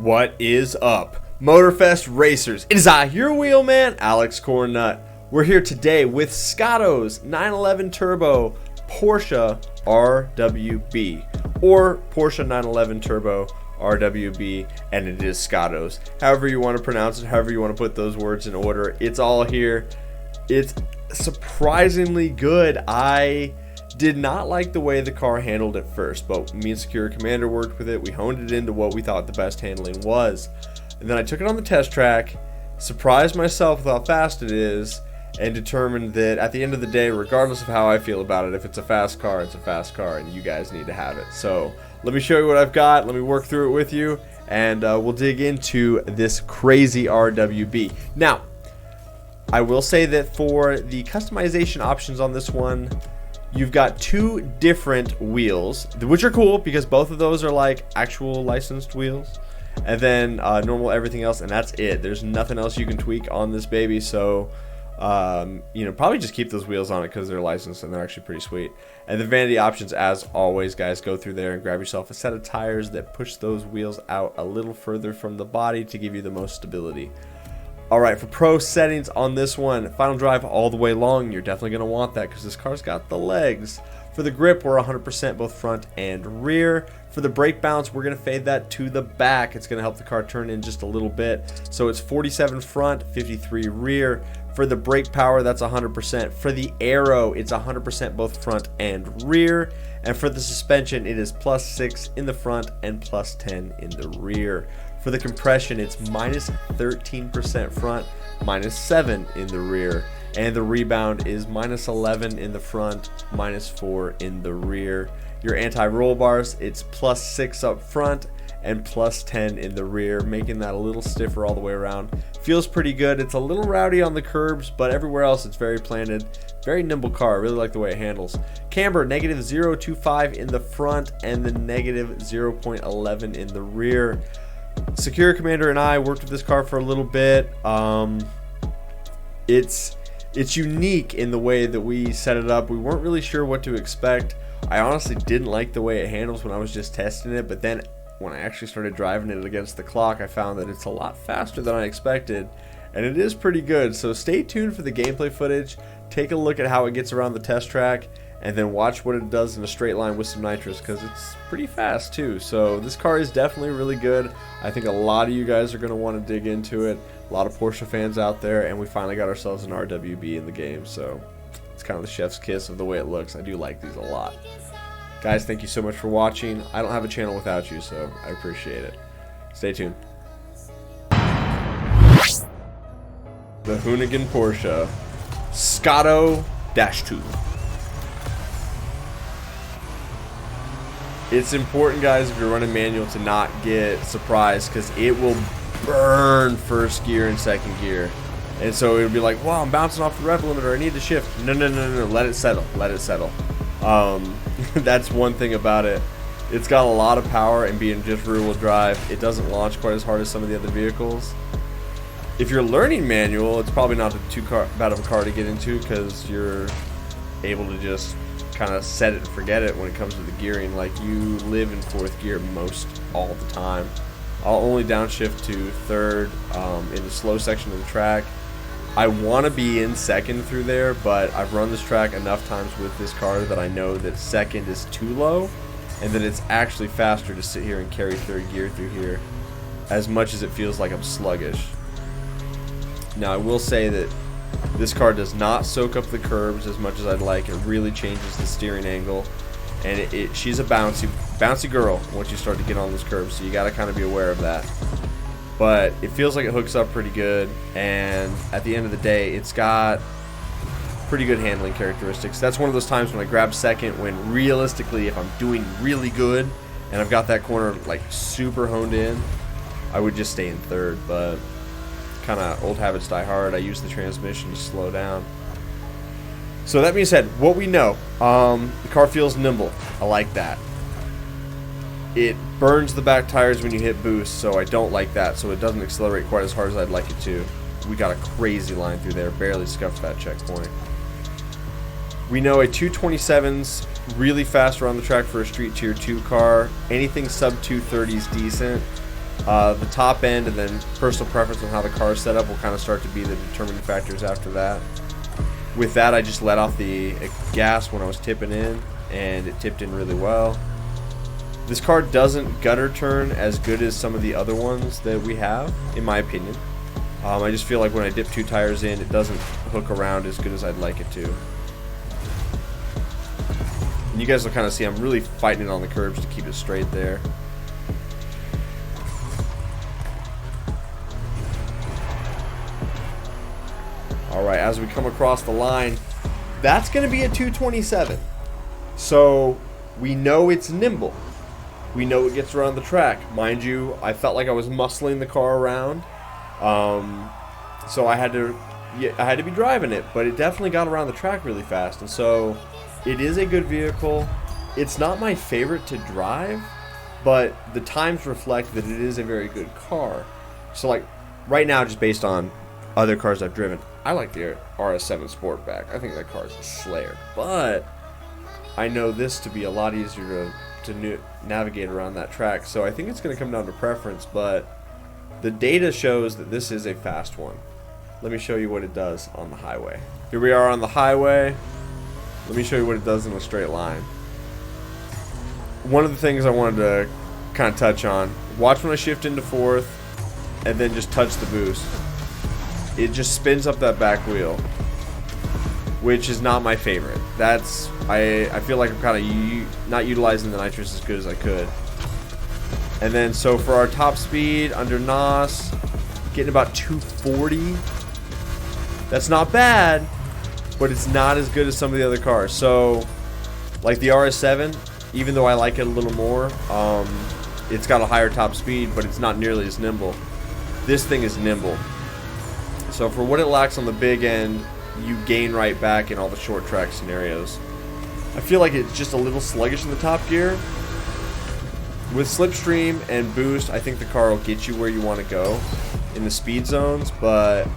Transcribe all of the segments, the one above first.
What is up, Motorfest racers? It is I, your wheelman, Alex Cornnut. We're here today with Scotto's 911 Turbo Porsche RWB, or Porsche 911 Turbo RWB, and it is Scotto's. However you want to pronounce it, however you want to put those words in order, it's all here. It's surprisingly good. I did not like the way the car handled at first, but me and SakuraCommander worked with it. We honed it into what we thought the best handling was. And then I took it on the test track, surprised myself with how fast it is, and determined that at the end of the day, regardless of how I feel about it, if it's a fast car, it's a fast car, and you guys need to have it. So let me show you what I've got. Let me work through it with you, and we'll dig into this crazy RWB. Now, I will say that for the customization options on this one, you've got two different wheels, which are cool because both of those are like actual licensed wheels, and then normal everything else, and that's it. There's nothing else you can tweak on this baby. So you know, probably just keep those wheels on it because they're licensed and they're actually pretty sweet. And the vanity options, as always, guys, go through there and grab yourself a set of tires that push those wheels out a little further from the body to give you the most stability. Alright, for pro settings on this one, final drive all the way long, you're definitely going to want that because this car's got the legs. For the grip, we're 100% both front and rear. For the brake bounce, we're going to fade that to the back. It's going to help the car turn in just a little bit. So it's 47 front, 53 rear. For the brake power, that's 100%. For the aero, it's 100% both front and rear. And for the suspension, it is +6 in the front and +10 in the rear. For the compression, it's -13% front, -7 in the rear. And the rebound is -11 in the front, -4 in the rear. Your anti-roll bars, it's +6 up front and +10 in the rear, making that a little stiffer all the way around. Feels pretty good. It's a little rowdy on the curbs, but everywhere else it's very planted. Very nimble car. I really like the way it handles. Camber, -0.25 in the front and the -0.11 in the rear. SakuraCommander and I worked with this car for a little bit. It's unique in the way that we set it up. We weren't really sure what to expect. I honestly didn't like the way it handles when I was just testing it, but then when I actually started driving it against the clock, I found that it's a lot faster than I expected, and it is pretty good. So stay tuned for the gameplay footage. Take a look at how it gets around the test track, and then watch what it does in a straight line with some nitrous, because it's pretty fast too. So this car is definitely really good. I think a lot of you guys are going to want to dig into it. A lot of Porsche fans out there, and we finally got ourselves an RWB in the game, so it's kind of the chef's kiss of the way it looks. I do like these a lot. Guys, thank you so much for watching. I don't have a channel without you, so I appreciate it. Stay tuned. The Hoonigan Porsche Scotto -2. It's important, guys, if you're running manual, to not get surprised, because it will burn first gear and second gear. And so it'll be like, wow, I'm bouncing off the rev limiter, I need to shift. No, let it settle, let it settle. That's one thing about it. It's got a lot of power, and being just rear wheel drive, it doesn't launch quite as hard as some of the other vehicles. If you're learning manual, it's probably not too bad of a car to get into, because you're able to just kind of set it and forget it when it comes to the gearing. Like, you live in fourth gear most all the time. I'll only downshift to third in the slow section of the track. I want to be in second through there, but I've run this track enough times with this car that I know that second is too low, and that it's actually faster to sit here and carry third gear through here, as much as it feels like I'm sluggish. Now, I will say that this car does not soak up the curbs as much as I'd like. It really changes the steering angle, and she's a bouncy girl once you start to get on those curbs, so you got to kind of be aware of that. But it feels like it hooks up pretty good, and at the end of the day, it's got pretty good handling characteristics. That's one of those times when I grab second, when realistically, if I'm doing really good and I've got that corner like super honed in, I would just stay in third. But kind of old habits die hard. I use the transmission to slow down. So that being said, what we know, the car feels nimble. I like that. It burns the back tires when you hit boost, so I don't like that. So it doesn't accelerate quite as hard as I'd like it to. We got a crazy line through there, barely scuffed that checkpoint. We know a 227's really fast around the track for a street tier 2 car. Anything sub 230 is decent. The top end and then personal preference on how the car is set up will kind of start to be the determining factors after that. With that, I just let off the gas when I was tipping in, and it tipped in really well. This car doesn't gutter turn as good as some of the other ones that we have, in my opinion. I just feel like when I dip 2 tires in, it doesn't hook around as good as I'd like it to. And you guys will kind of see I'm really fighting it on the curbs to keep it straight there. Alright, as we come across the line, that's going to be a 227. So, we know it's nimble. We know it gets around the track. Mind you, I felt like I was muscling the car around. So I had to be driving it, but it definitely got around the track really fast. And so, it is a good vehicle. It's not my favorite to drive, but the times reflect that it is a very good car. So like, right now, just based on other cars I've driven, I like the RS7 Sportback. I think that car is a slayer. But I know this to be a lot easier to navigate around that track. So I think it's going to come down to preference. But the data shows that this is a fast one. Let me show you what it does on the highway. Here we are on the highway. Let me show you what it does in a straight line. One of the things I wanted to kind of touch on. Watch when I shift into fourth and then just touch the boost. It just spins up that back wheel, which is not my favorite. I feel like I'm kind of not utilizing the nitrous as good as I could. And then so for our top speed under NOS, getting about 240. That's not bad, but it's not as good as some of the other cars. So like the RS7, even though I like it a little more, it's got a higher top speed, but it's not nearly as nimble. This thing is nimble. So for what it lacks on the big end, you gain right back in all the short track scenarios. I feel like it's just a little sluggish in the top gear. With slipstream and boost, I think the car will get you where you want to go in the speed zones, but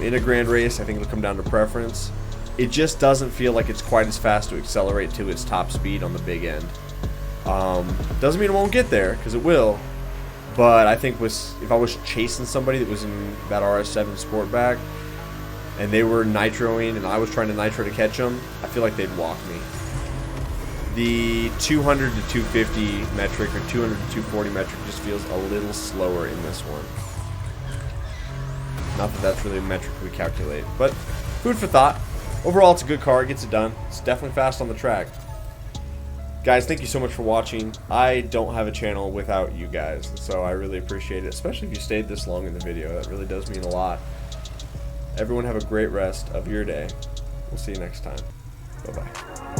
in a grand race, I think it'll come down to preference. It just doesn't feel like it's quite as fast to accelerate to its top speed on the big end. Doesn't mean it won't get there, because it will. But I think if I was chasing somebody that was in that RS7 Sportback and they were nitroing and I was trying to nitro to catch them, I feel like they'd walk me. The 200 to 250 metric or 200 to 240 metric just feels a little slower in this one. Not that that's really a metric we calculate, but food for thought. Overall, it's a good car. It gets it done. It's definitely fast on the track. Guys, thank you so much for watching. I don't have a channel without you guys, so I really appreciate it, especially if you stayed this long in the video. That really does mean a lot. Everyone have a great rest of your day. We'll see you next time. Bye-bye.